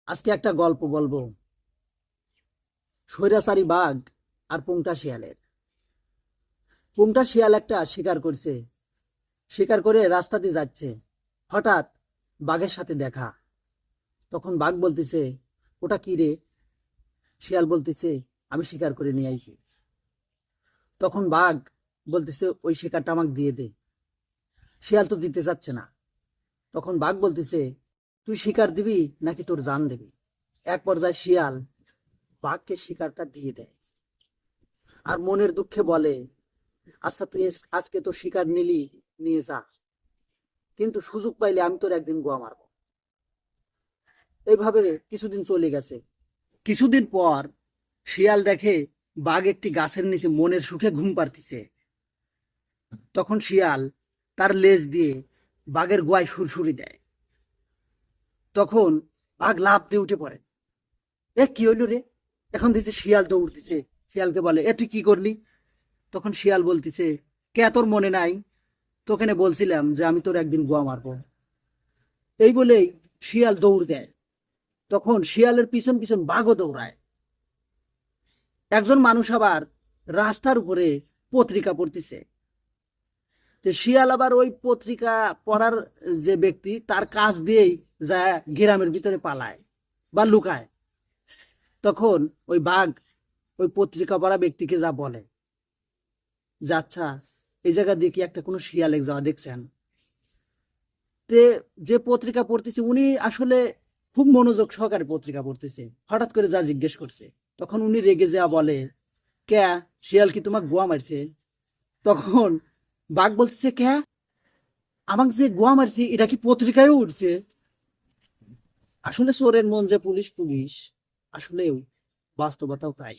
আজকে একটা গল্প বলবো, স্বৈরাচারী বাঘ আর পুংটা শিয়ালের। পুংটা শিয়াল একটা শিকার করছে, শিকার করে রাস্তা দিয়ে যাচ্ছে। হঠাৎ বাঘের সাথে দেখা। তখন বাঘ বলতেছে, ওটা কি রে? শিয়াল বলতেছে, আমি শিকার করে নিয়ে আইছি। তখন বাঘ বলতেছে, ওই শিকারটা আমাকে দিয়ে দে। শিয়াল তো দিতে চাচ্ছে না। তখন বাঘ বলতেছে, তুই শিকার দিবি নাকি তোর জান দিবি? এক পর্যায়ে শিয়াল বাঘকে শিকারটা দিয়ে দেয়, আর মনের দুঃখে বলে, আচ্ছা তুই আজকে তো শিকার নিলি, নিয়ে যা, কিন্তু সুযোগ পাইলে আমি তোর একদিন গোয়া মারবো। এইভাবে কিছুদিন চলে গেছে। কিছুদিন পর শিয়াল দেখে বাঘ একটি গাছের নিচে মনের সুখে ঘুম পাড়তিছে। তখন শিয়াল তার লেজ দিয়ে বাঘের গোয়ায় সুরসুরি দেয়। তখন বাঘ লাফ দিয়ে উঠে পড়ে। এ কি হইল রে? এখন দিচ্ছে শিয়াল দৌড়তেছে। শিয়ালকে বলে, এ তুই কি করলি? তখন শিয়াল বলতেছে, কে তোর মনে নাই? তোকে না বলছিলাম যে আমি তোর একদিন গোয়া মারবো। এই বলেই শিয়াল দৌড় দেয়। তখন শিয়ালের পিছন পিছন বাঘও দৌড়ায়। একজন মানুষ আবার রাস্তার উপরে পত্রিকা পড়তেছে। তো শিয়াল আবার ওই পত্রিকা পড়ার যে ব্যক্তি, তার কাছ দিয়েই যা গ্রামের ভিতরে পালায় বা লুকায়। তখন ওই বাঘ ওই পত্রিকা পড়া ব্যক্তিকে যা বলে, যে আচ্ছা, এই জায়গা দিয়ে কি একটা কোনো শিয়ালে যাওয়া দেখছেন? তে যে পত্রিকা পড়তেছে উনি আসলে খুব মনোযোগ সহকারে পত্রিকা পড়তেছে। হঠাৎ করে যা জিজ্ঞেস করছে, তখন উনি রেগে যা বলে, কে? শিয়াল কি তোমাকে গোয়া মারছে? তখন বাঘ বলতেছে, কে? আমাকে যে গোয়া মারছে এটা কি পত্রিকায় উঠছে? আসলে চোরের মন যে পুলিশ পুলিশ, আসলে বাস্তবতাও তাই।